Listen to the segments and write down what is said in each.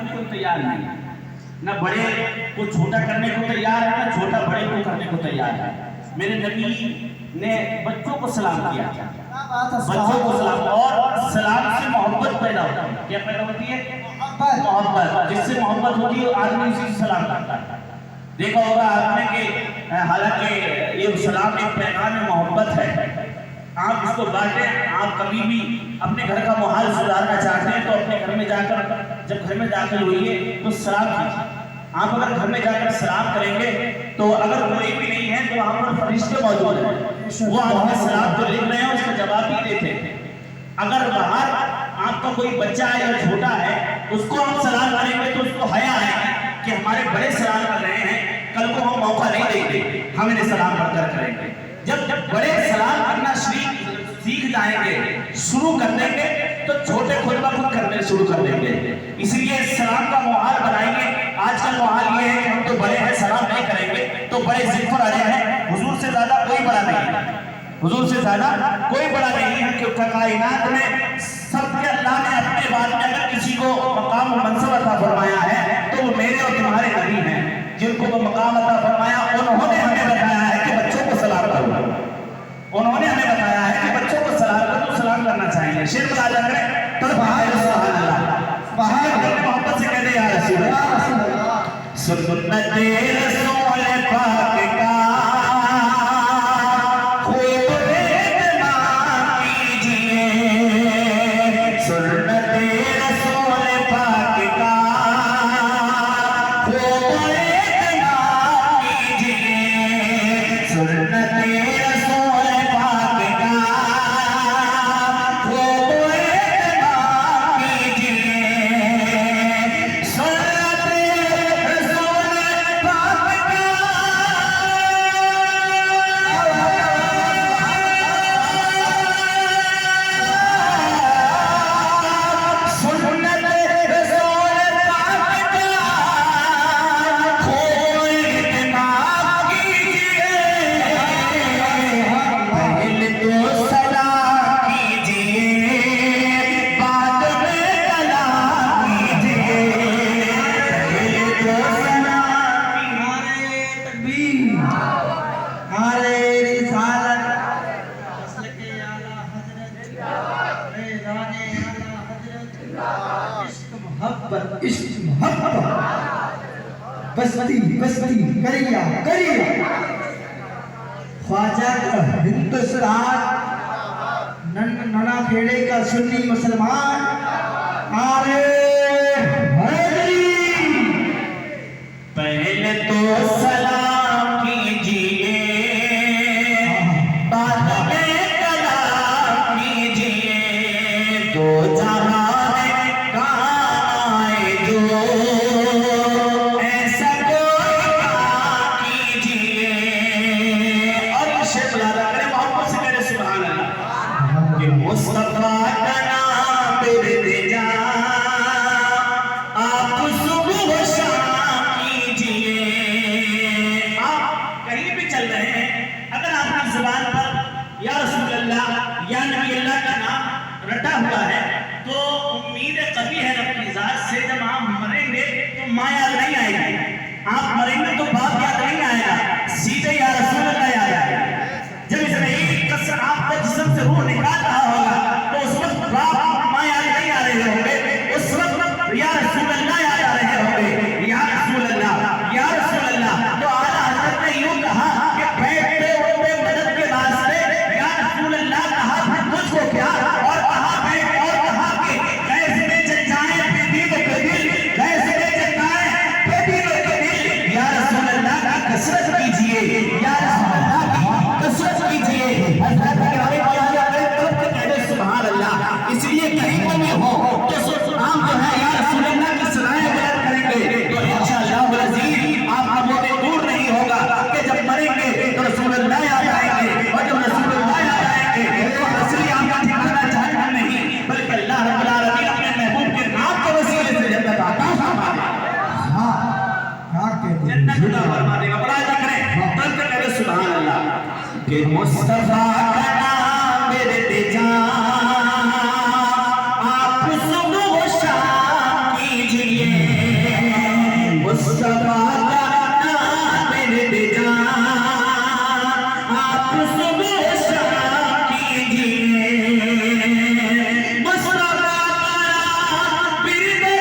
को कोई तैयार नहीं है, न बड़े को छोटा करने को तैयार है, न छोटा बड़े को करने को तैयार है। मेरे नबी ने बच्चों को सलाम किया, बच्चों को सलाम, और सलाम से मोहब्बत पैदा होती है। क्या पैदा होती है? मोहब्बत। जिससे मोहब्बत होती है आदमी उसी से सलाम करता है। देखा होगा आपने कि हालांकि ये सलाम एक पैगाम मोहब्बत है, आप इसको बांटें। आप कभी भी अपने घर का माहौल सुधारना चाहते हैं तो अपने घर में जाकर, जब घर में दाखिल होइए तो सलाम कीजिए। आप अगर घर में जाकर सलाम करेंगे तो अगर कोई भी नहीं है तो वहां पर फरिश्ते मौजूद हैं, वो आपके सलाम जो लिख रहे हैं उसका जवाब भी देते हैं। अगर बाहर आपका कोई बच्चा है या छोटा है, उसको आप सलाम करेंगे तो उसको हया है कि हमारे बड़े सलाम कर रहे हैं, कल को हम मौका नहीं देंगे, हम इन्हें सलाम पढ़कर करेंगे। जब बड़े सलाम करना सीख जाएंगे, शुरू कर देंगे, तो छोटे खुद ब खुद करने शुरू कर देंगे। इसलिए सलाम का माहौल बनाएंगे। आज का माहौल ये है कि हम तो बड़े हैं, सलाम नहीं करेंगे तो बड़े जिद पर आ जाए। हुजूर से ज्यादा कोई बड़ा नहीं है, हुजूर से ज्यादा कोई बड़ा नहीं है, क्योंकि कायनात में सबके अल्लाह ने अपने बाद में अगर किसी को मकाम और मनसब अता फरमाया है तो वो मेरे और तुम्हारे नबी हैं, जिनको वो मकाम अता फरमाया। उन्होंने हमें बताया है कि बच्चों को सलाम करो, उन्होंने हमें बताया है कि बच्चों को सलाम करो, तो सलाम करना चाहिए। शेर बता जा करें तो मोहब्बत से कहते यार सुन्नत रसूल पाक का खूब देखना कीजिए, सुन्नत रसूल पाक का खूब देखना कीजिए, सुन्नत रसूल पाक का खूब देखना कीजिए, सुन्नत रसूल पाक का। सुन्नत रसूल पाक का खूब देखना कीजिए, पहले तो सलाम कीजिए, बाद में कलाम कीजिए, पहले तो सलाम नारे तकबीर, नारे रिसालत, मसलके आला हजरत, फैज़ाने आला हजरत, इश्क मोहब्बत, बस्ती बस्ती करिया करिया, ख्वाजा का हिंदुस्तान, नना खेड़े का सुन्नी मुसलमान, नारे हैदरी। पहले तो सलाम कीजिए, बाद में कलाम कीजिए, दो जहां में कहाँ आए जो ऐसा कोई काम कीजिए। और ये शेर बुलाता करें, मोहब्बत से करें सुभान अल्लाह कि मुस्तफा का नाम लेते जा, आप सुबह शाम कीजिए। आप कहीं भी चल रहे हैं, अगर आपकी जुबान पर या रसूल अल्लाह या नबी अल्लाह का नाम रटा हुआ है तो उम्मीद कभी है रब की जात से, जब आप मरेंगे तो माँ याद नहीं आएगी, आप मरेंगे तो बाप याद नहीं आएगा, सीधे या रसूल अल्लाह याद आएगा। जब इसराइल कसर आपका जिस्म से रूह निकाल रहा होगा तो उस वक्त बाप माँ याद नहीं आ रहे होंगे, उस वक्त या रसूल अल्लाह याद आ रहे होंगे, या रसूल अल्लाह, या रसूल अल्लाह। तो आला हज़रत ने यूं कहा कि बैठते उठते मदद के वास्ते या रसूल अल्लाह कहा, फिर मुझको क्या, और कहा बैठ, और कहा कि कैसे में जचाएं बेदीनों के दिल, कैसे में जचाएं बेदीनों के दिल, या रसूल अल्लाह की कसरत कीजिए, या रसूल अल्लाह की कसरत कीजिए। हज़रत के आगे वाला कहते सुभान अल्लाह। इसलिए कहीं पर भी हो तो नाम जो है या रसूल अल्लाह की सलाह बयान करेंगे तो इंशाअल्लाह वल अज़ीज़ आप हमें दूर नहीं होगा कि जब मरेंगे तो रसूल अल्लाह याद आएंगे, और जब रसूल अल्लाह याद आएंगे तो असली आपका ठिकाना जहन्नम नहीं बल्कि अल्लाह रब्बुल आलमीन अपने महबूब के नाम के वसीले से जन्नत अता फरमा देगा। हाँ हाँ के जन्नत अता फरमा देगा। बड़ा जिक्र तब तक कहते सुभान अल्लाह कि मुस्तफा का नाम लेते जा, आप सुबह शाम कीजिए, मुस्तफा का नाम ले जा आप सुबह शाम कीजिए मुस्तफा का बिरद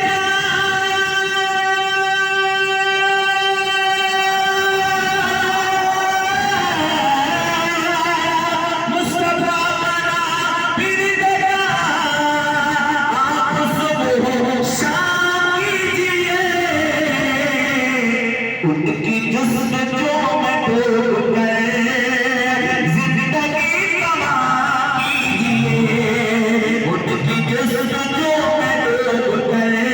मुस्तफा का बिरद आप सुबह शाम कीजिए उनकी जुस्तजू में डूब गए जिंदगी तमाम कीजिए उनकी जुस्तजू में डूब गए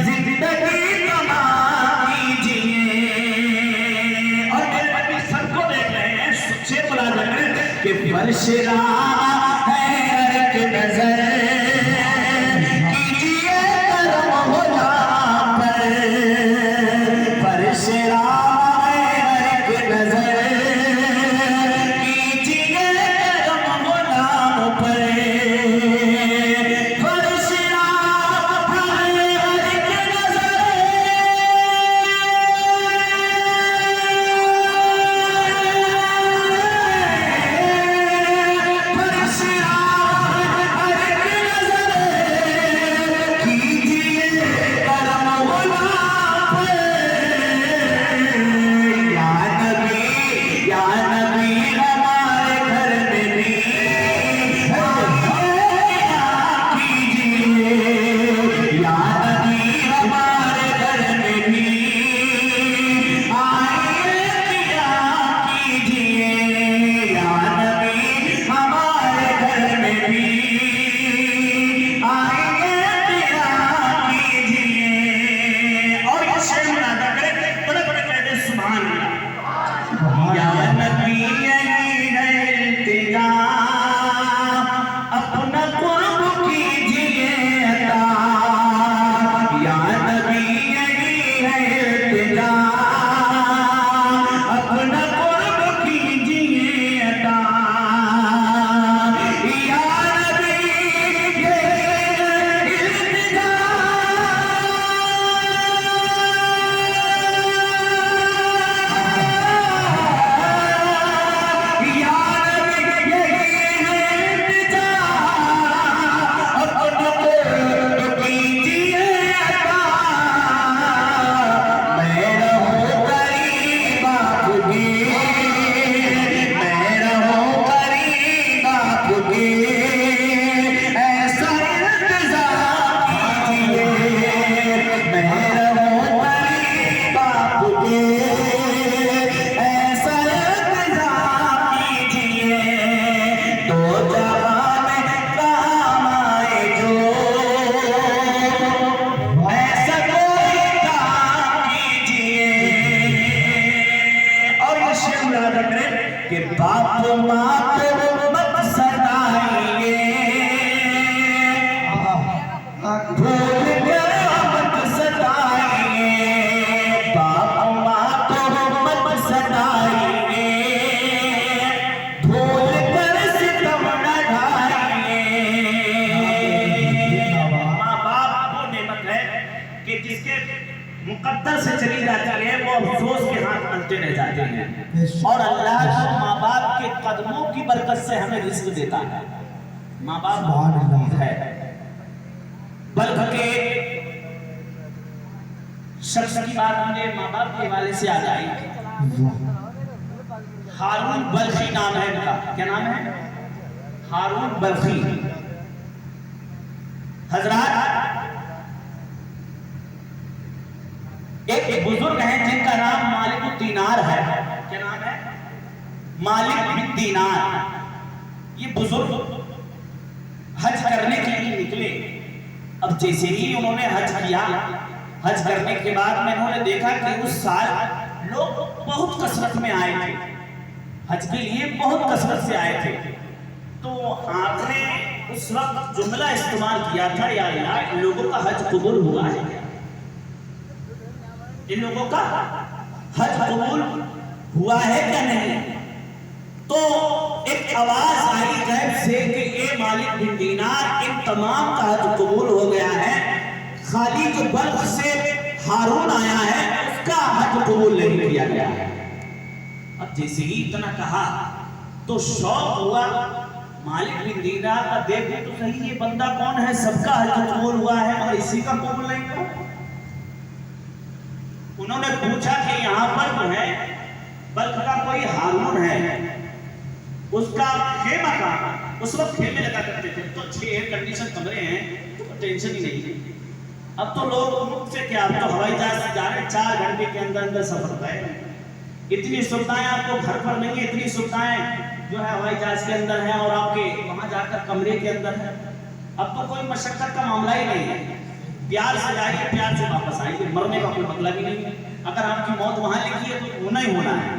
जिंदगी तमाम कीजिए और मेरे नबी सबको देख रहे हैं शेर मुलाज़म कि फर्श राह है एक नजर कीजिए करम होला पर फर्श राह है एक नजर कीजिए करम होला पर फर्श राह है एक नजर फर्श राह है एक नजर कीजिए करम होला पर या नबी हमारे घर में भी कीजिए या नबी हमारे घर में भी आए किया कीजिए या नबी हमारे घर में भी आए किया कीजिए और ये शेर मुनादा करे बड़े बड़े कहते सुभान अल्लाह या नबी यही है इल्तिजा अपना कुर्ब कीजिए अता या नबी यही है इल्तिजा अपना कुर्ब कीजिए अता या नबी यही है इल्तिजा या नबी यही है इल्तिजा अपना कुर्ब कीजिए अता मैं रहूं करीब आपके मैं रहूं करीब आपके ऐसा इंतज़ाम कीजिए मैं रहूं करीब आपके ऐसा इंतज़ाम कीजिए तो जहां में काम आए जो ऐसा कोई काम कीजिए और ये शेर मुराद करें कि बाप माँ को मत सताइए भूल कर मत सताइए बाप माँ को मत सताइए भूल कर सितम न ढाइए माँ बाप वो नेमत है कि जिसके मुकद्दर से चली जाती है वो अफसोस के हाथ मलते रह जाते हैं और अल्लाह जो माँ बाप के कदमों की बरकत से हमें रिज़्क़ देता है माँ बाप है बल्कि के शख्स की बात मुझे माँ बाप के हवाले से याद आई हारून बल्खी नाम है इनका क्या नाम है हारून बल्खी हजरात एक बुजुर्ग हैं जिनका नाम मालिक बिन दीनार है क्या नाम है मालिक बिन दीनार ये बुजुर्ग हज करने के लिए निकले अब जैसे ही उन्होंने हज किया हज करने के बाद में उन्होंने देखा कि उस साल लोग बहुत कसरत में आए थे हज के लिए बहुत कसरत से आए थे तो आपने उस वक्त जुमला इस्तेमाल किया था या अल्लाह इन लोगों का हज कबूल हुआ है इन लोगों का हज कबूल हुआ है क्या नहीं तो एक आवाज आई गैब से कि ए मालिक बिन दीनार इन तमाम का हज कबूल हो गया है खाली जो बल्ख से हारून आया है उसका हज कबूल नहीं किया गया है। अब जैसे ही इतना कहा तो शौक हुआ मालिक बिन दीनार का, देखे तो सही ये बंदा कौन है, सबका हज कबूल हुआ है और इसी का कबूल नहीं हुआ। उन्होंने पूछा कि यहाँ पर जो है बल्ख का कोई हारून है, उसका खेमा का, उस वक्त खेमे लगा करते थे तो 6 एयर कंडीशन कमरे हैं तो टेंशन ही नहीं है। अब तो लोग से क्या, अब तो हवाई जहाज से जा रहे हैं 4 घंटे के अंदर अंदर सफर तय। इतनी सुविधाएं आपको घर पर नहीं है, इतनी सुविधाएं जो है हवाई जहाज के अंदर है और आपके वहां जाकर कमरे के अंदर है। अब तो कोई मशक्कत का मामला ही नहीं है, प्यार से जाइए प्यार से वापस आइए, मरने का कोई मतलब ही नहीं है। अगर आपकी मौत वहां लिखी है तो होना ही होना है,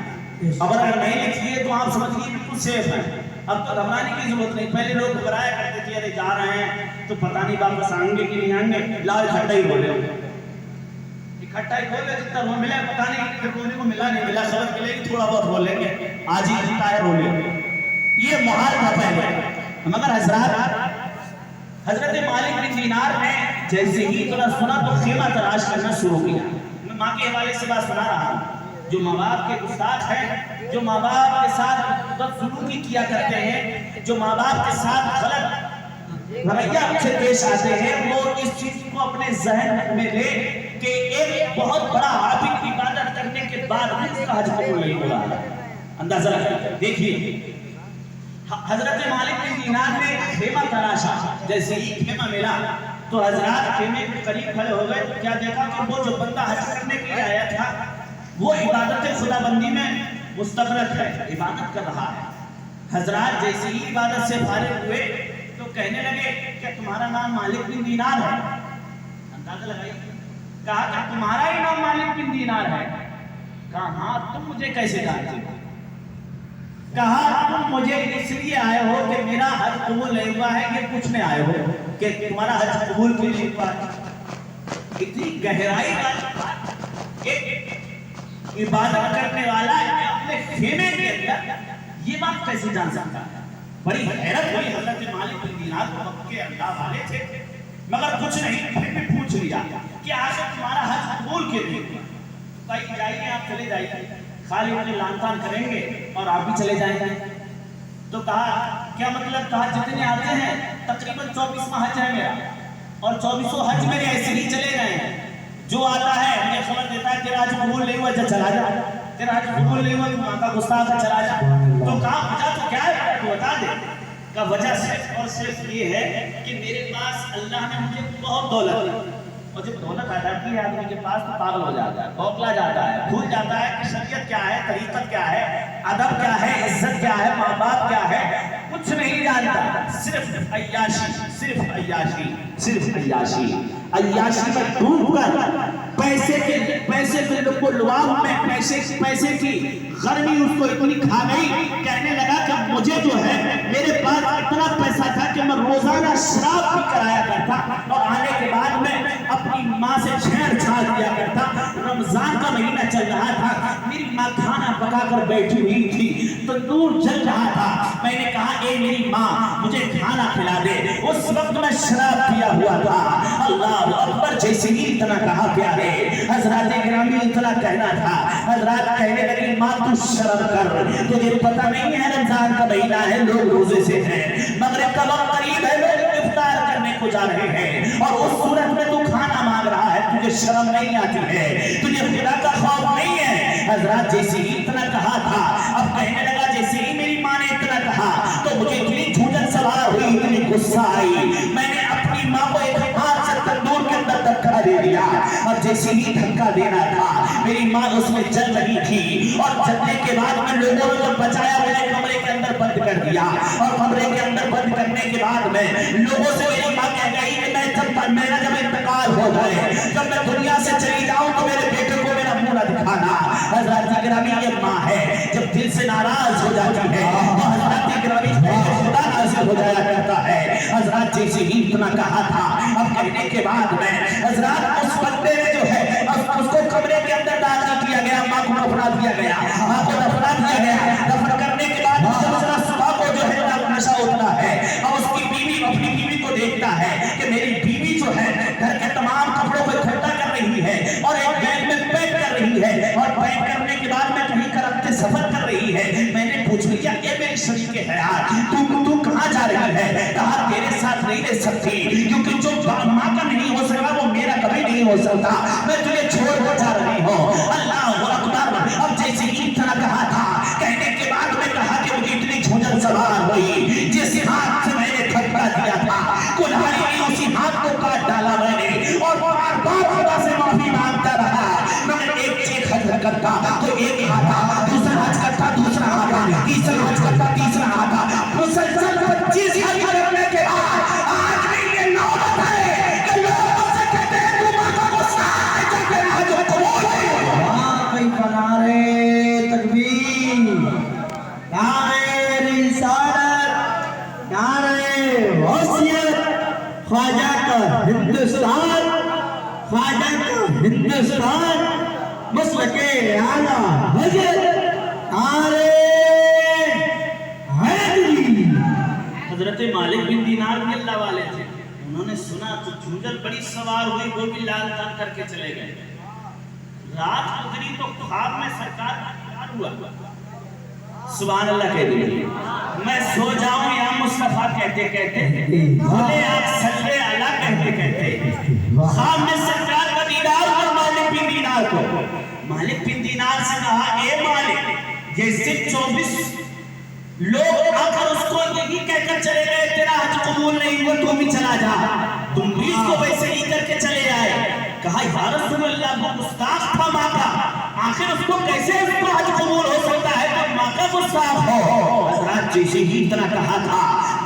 अगर नहीं लिखी है तो आप समझिए बिल्कुल सेफ है। अब तो घबराने की जरूरत नहीं। पहले लोग घबराया करते थे, अरे जा रहे हैं तो पता नहीं वापस आएंगे कि नहीं आएंगे, लाओ इकट्ठा ही बोले, इकट्ठा ही बोले, जितना रो मिला पता नहीं, फिर रोने को मिला नहीं मिला, खबर मिलेगी थोड़ा बहुत रो लेंगे, आज ही जीता है रो लेंगे, ये मुहाल था पहले। मगर हजरत मालिक बिन दीनार ने जैसे ही इतना सुना तो खेमा तलाश करना शुरू किया। मैं माँ के हवाले से बात सुना रहा हूँ, जो माँ बाप के गुस्ताख हैं, जो माँ बाप के साथ बदसलूकी किया करते हैं, जो माँ बाप के साथ गलत रवैया से पेश आते हैं, वो इस चीज को अपने जहन में ले कि एक बहुत बड़ा आबिद इबादत करने के बाद भी उसका हज कबूल नहीं हो रहा। अंदाजा लगाइए, देखिए हजरत मालिक बिन दीनार ने खेमा तलाशा, जैसे ही खेमा मिला तो हजरत खेमे के करीब खड़े हो गए तो क्या देखा कि वो जो बंदा हज करने के लिए आया था वो इबादत खुदाबंदी में मुस्तगरक है, इबादत कर रहा है। हजरत जैसे ही इबादत से फारिग हुए तो कहने लगे कि तुम्हारा नाम मालिक बिन दीनार है। अंदाजा लगाइए, कहा कि तुम्हारा ही नाम मालिक बिन दीनार है। कहा हाँ, तुम मुझे कैसे जानते हो? कहा तुम मुझे इसलिए आए हो कि मेरा हज कबूल नहीं हुआ है, ये पूछने आए हो कि तुम्हारा हज कबूल क्यों नहीं हुआ। इतनी गहराई बात, एक इबादत करने वाला अपने खेमे के अंदर ये बात कैसे जान सकता है? बड़ी हैरत हुई हजरत मालिक बिन दीनार को, मक्के अल्लाह वाले थे, मगर कुछ नहीं, फिर भी पूछ लिया कि आज तुम्हारा हज कबूल क्यों नहीं हुआ। भाई जाइए, आप चले जाइए, खाली मुझे लानतान करेंगे और आप भी चले जाएंगे। तो कहा क्या मतलब? कहा जितने आते हैं तकरीबन 24वां हज है मेरा, और 24 हज मेरे ऐसे ही चले गए हैं। जो आता है हमें खबर देता है तेरा हज कबूल नहीं हुआ, चला जा, तेरा हज कबूल नहीं हुआ, तू मां का गुस्ताख है, चला जा। तो कहा वजह तो क्या है, तू बता दे। का वजह सिर्फ और सिर्फ ये है कि मेरे पास अल्लाह ने मुझे बहुत दौलत दी, और जब दौलत आ जाती है आदमी के पास तो पागल हो जाता है, बौखला जाता है, भूल जाता है कि शरीयत क्या है, तरीकत क्या है, अदब क्या है, इज्जत क्या है, माँ बाप क्या है, कुछ नहीं जानता। सिर्फ अय्याशी, सिर्फ अय्याशी, सिर्फ अय्याशी, अय्याशी में डूबकर पैसे के लुभाव में पैसे की गर्मी उसको इतनी खा गई, कहने लगा कि मुझे जो है मेरे पास इतना पैसा था कि मैं रोजाना शराब भी कराया करता और आने के बाद में अपनी माँ से छेड़छाड़ किया करता। रमजान का महीना चल रहा था, मेरी माँ खाना पकाकर बैठी हुई थी, तंदूर जल रहा था, मैंने कहा ए मेरी माँ मुझे खाना खिला दे। उस वक्त मैं शराब पिया हुआ था। अल्लाह अकबर, जैसे ही इतना कहा प्यारे हजरत गिरामी इतना कहना था, हजरत कहने लगी माँ तू शर्म कर, तुझे पता नहीं है रमजान का महीना है, लोग रोजे से हैं, मगरिब का वक्त करीब है, लोग इफ्तार करने को जा रहे हैं, और उस सूरत में तू खाना मांग रहा है, तुझे शर्म नहीं आती है, तुझे खुदा का खौफ नहीं है। हजरत जैसे ही इतना कहा था, अब कहने लगा जैसे ही मेरी माँ ने इतना कहा तो मुझे इतनी झूठन सवार हुई, इतनी गुस्सा आई, मैंने अपनी माँ को एक हाथ से तंदूर के अंदर धक्का दे दिया, और जैसे ही धक्का देना था मेरी माँ उसमें जल रही थी, और जलने के बाद में लोगों ने जब बचाया मुझे कमरे के अंदर बंद कर दिया, और कमरे के अंदर बंद करने के बाद में लोगों से मेरी माँ कह गई कि मेरा जब इंतकाल हो जाए, जब मैं दुनिया से चली जाऊं तो मेरे बेटे को मेरा मुंह न दिखाना। हजरत गिरामी ये माँ है, जब दिल से नाराज हो जाती है तो हजरत गिरामी खुदा नाराज हो जाया करता है। हजरत जैसे ही इतना कहा था, अब कहने के बाद में हजरत उस बंदे ने जो है उसको कमरे के अंदर दाखिल किया गया, माँ को दफना दिया गया, माँ को दफना दिया गया। दफन करने के बाद सुबह को जो है नशा उठता है, और उसकी बीवी अपनी बीवी को देखता है कि मेरी बीवी जो है घर के तमाम कपड़ों को इकट्ठा कर रही है और है और पैक करने के बाद में कहीं का रखते सफर कर रही है। मैंने पूछ लिया ये मेरी शरीर के हयात तू कहाँ जा रही है? कहा तेरे साथ नहीं रह सकती, क्योंकि जो माँ का नहीं हो सकता वो मेरा कभी नहीं हो सकता। मैं तुझे छोड़ कर जा रही हूँ। अल्लाह अकबर। अब जैसे इतना कहा था, कहने के बाद में कहा कि मुझे इतनी झुंझन सवार हुई, जिस हाथ से मैंने थप्पड़ दिया था कुल्हाड़ी ने उसी हाथ को काट डाला मैंने, और बार बार खुदा से माफी मांगता रहा। मगर एक हज करता तो एक आता, दूसरा हज करता दूसरा आता, तीसरा हज करता तीसरा आता। मुसलसल 25 हज करने के बाद आज भी ये नौबत है कि लोग मुझसे कहते हैं तू मां का गुस्सा है तो तेरा हज कबूल है। भाई नारे तकबीर, नारे रिसालत, नारे वसीयत। ख्वाजा का हिंदुस्तान, ख्वाजा का हिंदुस्तान, मसलके आला हजरत नारे हैदरी। हजरत मालिक बिन दीनार भी अल्लाह वाले थे। उन्होंने सुना तो झुंझन बड़ी सवार हुई, वो भी लाल तान करके चले गए। रात गुजरी तो ख्वाब में सरकार का दीदार हुआ। सुभान अल्लाह कह दीजिए। मैं सो जाऊं या मुस्तफा कहते कहते, भले आप सल्ले अला कहते कहते, ख्वाब में सरकार का दीदार हुआ मालिक बिन दीनार को। मालिक बिन दीनार से कहा ए मालिक, जैसे 24 लोग आकर उसको यही कहकर चले गए तेरा हज कबूल नहीं हुआ तू भी चला जा, तुम भी इसको वैसे ही करके चले आए। कहा या रसूल अल्लाह, वो गुस्ताख था माँ का, आखिर उसको कैसे उसको हज कबूल हो सकता है जब माँ का गुस्ताख हो। हजरत जैसे ही इतना कहा था,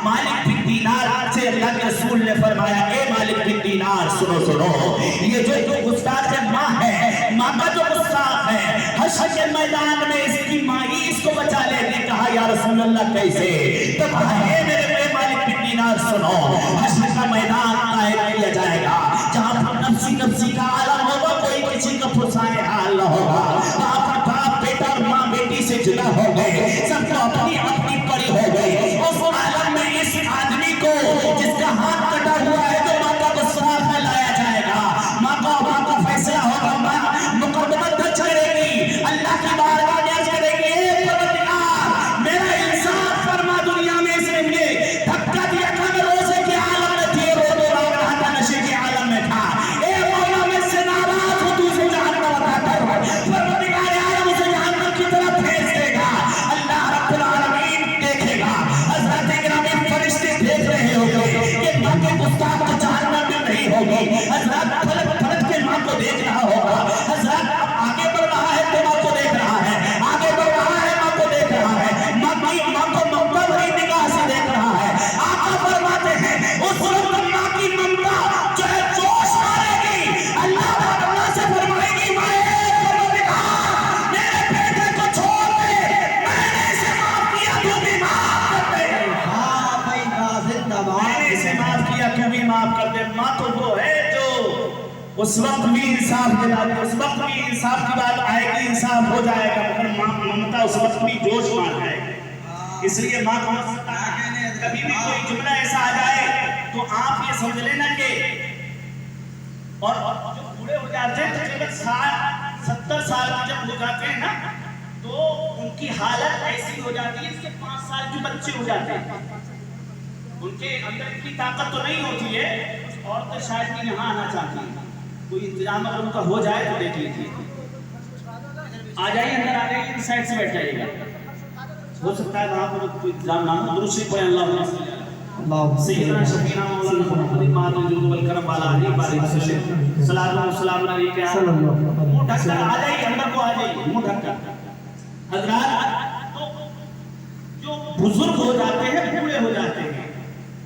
मालिक बिन दीनार से अल्लाह के रसूल ने फरमाया ए मालिक बिन दीनार सुनो सुनो, ये जो गुस्ताख है माँ है, माँ का जो गुस्ताख है, हश्र के मैदान में इसकी माँ ही इसको बचा लेने। कहा या रसूल अल्लाह कैसे? तो कहा हे मेरे मालिक बिन दीनार सुनो, हश्र का मैदान कायम किया जाएगा जहां पर नफ्सी नफ्सी का आलम होगा, कोई किसी का फुरसाने हाल न होगा। वहां पर बाप बेटा और माँ बेटी से जुदा हो गए, सबको अपनी अपनी परी हो गई। उस आलम में इस आदमी को जिसका हाथ कटा हुआ है तो माँ का गुस्सा फैलाया जाएगा, माँ का फैसला होगा, माँ मुकद्दमा दर्ज करेगी, अल्लाह की बारगाह में अर्ज करेगी ए परवरदिगार मेरा इंसाफ फरमा, दुनिया में इसने मुझे धक्का दिया था, मैं रोजे के आलम में थी, रो रहा था, नशे के आलम में था। ए मौला मैं से नाराज हूं, तू से जहन्नम अता कर, परवरदिगार आलम उसे जहन्नम की तरफ भेज देगा। अल्लाह रब्बुल आलमीन देखेगा, हज़रत गिरामी फरिश्ते देख रहे होंगे कि मां के गुस्ताख तो जहन्नम में नहीं होगी। हज़रत फलक फलक के मां को देख रहा होगा, हज़रत आगे बढ़ रहा है तो मां को देख रहा है, आगे बढ़ रहा है मां को देख रहा है, मां को ममता भरी निगाह से देख रहा है। आका फरमाते हैं उस वक्त मां की ममता जो है जोश मारेगी, अल्लाह अल्लाह से फरमाएगी मेरे बेटे को छोड़ दे, मैंने इसे माफ किया तू भी माफ कर दे, भाई का जिंदाबाद। मैंने इसे माफ किया तू भी माफ कर दे। मां तो वो है जो उस वक्त भी इंसाफ दिलाती, उस वक्त भी इंसाफ की बात आएगी, इंसाफ हो जाएगा, मगर मां ममता उस वक्त भी जोश मार जाएगी। इसलिए मां को कभी भी कोई जुमला ऐसा आ जाए तो आप ये समझ लेना कि और जो बूढ़े हो जाते हैं तकरीबन 60-70 साल के जब हो जाते हैं ना, तो उनकी हालत ऐसी हो जाती है कि 5 साल के बच्चे हो जाते हैं, उनके अंदर इतनी ताकत तो नहीं होती है। औरतें शायद भी यहाँ आना चाहती हैं, कोई इंतजाम अगर उनका हो जाए तो देख लीजिए। आ जाइए अंदर, आ जाइए, इस साइड से बैठ जाइएगा, हो सकता है वहाँ पर कोई इंतजाम ना हो। दुरूद शरीफ पढ़ें, अल्लाह सैयदना शफीना मौलाना मुहम्मद मातुल जुद वल करम वाला अली बारिक वसल्लम सल्लल्लाहु अलैहि वसल्लम मुंह ढककर आ जाइए, अंदर को आ जाइए मुंह ढककर। हजरात तो जो बुजुर्ग हो जाते हैं, बूढ़े हो जाते हैं,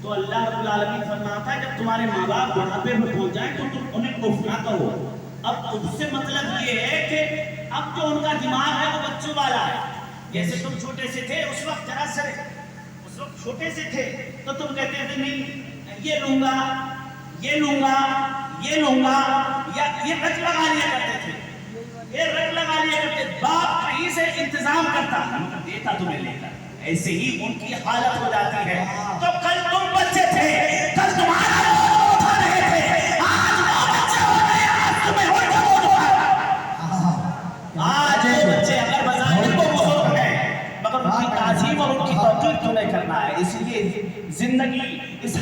तो अल्लाह रब्बुल आलमीन फरमाता है जब तुम्हारे माँ बाप बुढ़ापे में पहुंच जाए तो तुम उन्हें उफ ना कहो। अब उससे मतलब ये है कि अब जो उनका दिमाग है वो बच्चों वाला है। जैसे तुम छोटे से थे उस वक्त, जरा से उस वक्त छोटे से थे तो तुम कहते थे नहीं ये लूंगा ये लूंगा ये लूंगा, या ये रट लगा लिया करते थे, ये रट लगा लिया करते। बाप कहीं से इंतजाम करता देता तुम्हें लेकर, ऐसे ही उनकी हालत हो जाती है। तो कल तुम बच्चे थे, कल तुम्हारा उठा रहे थे, आज वो बच्चे हो गए, आज तुम्हें उठा।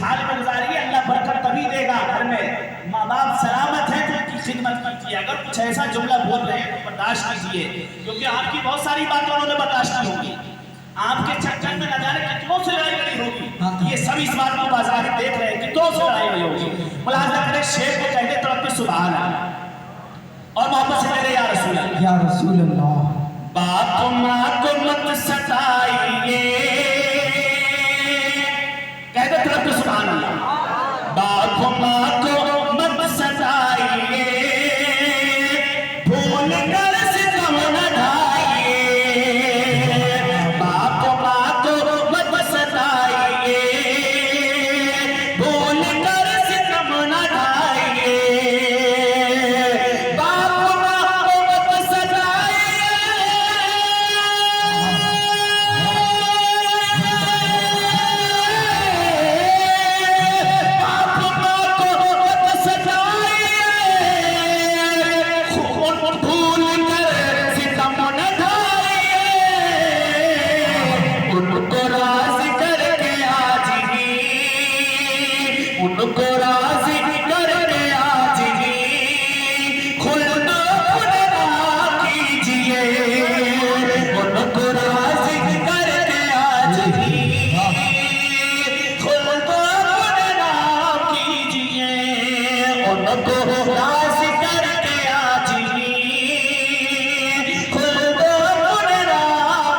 हाल में गुजारिए, अल्लाह बरकत तभी देगा। घर में माँ बाप सलामत है तो उनकी खिदमत कीजिए। अगर कुछ ऐसा जुमला बोल रहे हैं तो बर्दाश्त कीजिए, क्योंकि आपकी बहुत सारी बातें उन्होंने बर्दाश्त की होगी। आपके चक्कर में न जाने कितनों से लड़ाई लड़ी होगी। ये सब इस बात को बाजार देख रहे हैं, कितनों से लड़ाई लड़ी होगी। मुलाज़ा करें, शेर को कहते तरफ सुभान अल्लाह और मोहब्बत से कह या रसूल अल्लाह, या रसूल अल्लाह। बाप माँ को मत सताइए, कहते तरफ सुभान अल्लाह। बाप माँ को मत सताइए, भूल कर सितम न ढाइए। बाप माँ को मत सताइए, भूल कर सितम न ढाइए। बाप माँ को मत सताइए, बाप माँ को मत सताइए, भूल कर सितम न ढाइए। उनको राज़ी करके आज ही, उनको राज़ी करके आज ही खुल्द खुदा कीजिए। उनको राज़ी करके आज ही खुल्द खुदा कीजिए। उनको राज़ी करके आज ही खुल्द खुदा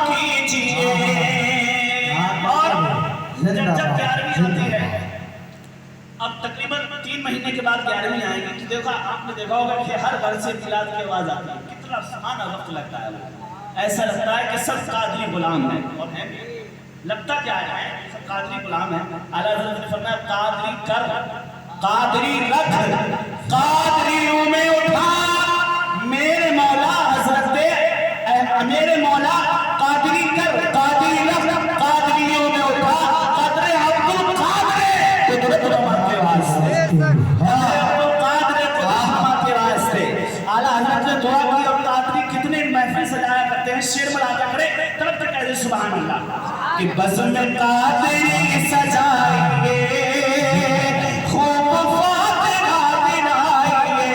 कीजिए। और जब जब 11वीं आती है, अब तकरीबन 3 महीने के बाद 11वीं आएगी, तो देखा आपने देखा होगा कि हर घर से मिलाद की आवाज आती है। कितना सुहाना वक्त लगता है वो। ऐसा लगता है कि सब कादरी गुलाम है, और है भी। लगता क्या है, सब कादरी गुलाम है। आला हज़रत ने फरमाया कादरी कर, कादरी रख, कादरियों में उठा मेरे मौला हज़रत मेरे मौला कादरी कर, कादरी रख, कादरियों में उठा कदरे अब्दुल कादरे कुदरत रहमत के वास्ते, अब्दुल कादरे कुदरत रहमत के वास्ते। आला हज़रत ने दुआ की, और कादरी कितने महफिल सजाया करते हैं। शेर मुलाज़ा करें, तब तक कहते सुभान अल्लाह कि बज़्म में कादरी सजाएंगे, खूब फातिहा दिलाएंगे।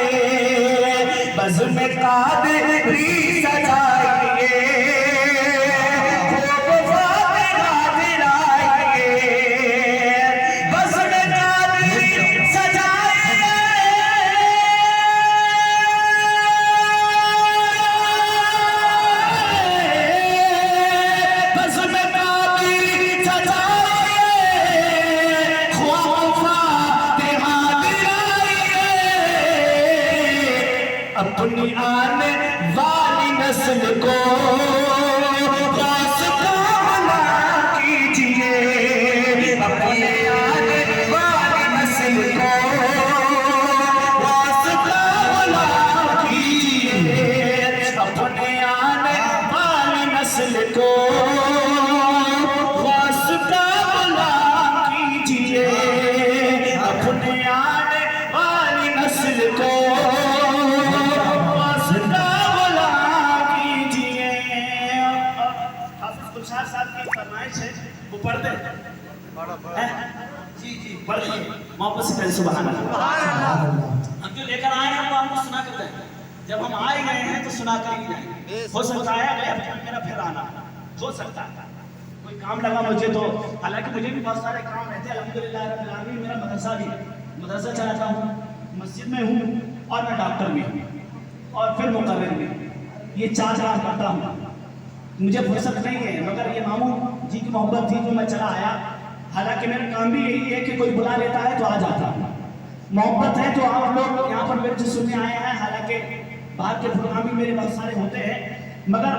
बज़्म में कादरी सजाएंगे, खूब फातिहा दिलाएंगे। बज़्म में कादरी सजाएंगे, बज़्म में कादरी सजाएंगे, खूब फातिहा दिलाएंगे। अपनी आने वाली नस्ल को रास्ता बना कीजिए। अपनी आने वाली नस्ल को रास्ता बना कीजिए। अपने आने वाली नस्ल को रास्ता बना कीजिए। अपने आने वाली नस्ल को साहब की फरमाइश है, वो पढ़ दे। जी जी पढ़िए, मोहब्बत से कहें सुभान अल्लाह। हम जो लेकर आए हैं वो हमको सुना करते हैं। जब हम आए गए हैं तो सुना कर ही जाएंगे। हो सकता है अगले हफ्ते मेरा फिर आना, हो सकता है कोई काम लगा मुझे तो, हालांकि मुझे भी बहुत सारे काम रहते हैं अल्हम्दुलिल्लाह रब्बिल आलमीन। मेरा मदरसा भी, मदरसा चलाता हूँ, मस्जिद में हूँ, और मैं डॉक्टर भी हूँ, और फिर मुकर्रिर भी। ये 4 काम करता हूँ। मुझे फुर्सत नहीं है, मगर ये मामू जी की मोहब्बत थी तो मैं चला आया। हालांकि मेरा काम भी यही है कि कोई बुला लेता है तो आ जाता हूँ। मोहब्बत है तो आप लोग यहाँ पर मेरे से सुनने आए हैं। हालांकि बाहर के प्रोग्राम भी मेरे बहुत सारे होते हैं, मगर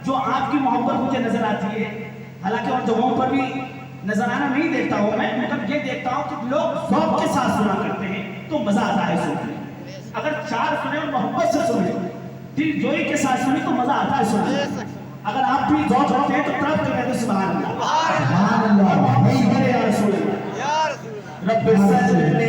जो आपकी मोहब्बत मुझे नजर आती है, हालांकि और जगहों पर भी नजराना नहीं देखता हूँ मैं, मगर ये देखता हूँ कि लोग शौक के साथ सुना करते हैं तो मजा आता है सुनने। अगर 4 सुने और मोहब्बत से सुने, दिल जोई के साथ सुने तो मजा आता है सुनने। अगर आप भी गौर करते हैं तो तब तो कहते सुभान अल्लाह, सुभान अल्लाह, नहीं करे या रसूल अल्लाह, रब्बे सल्लि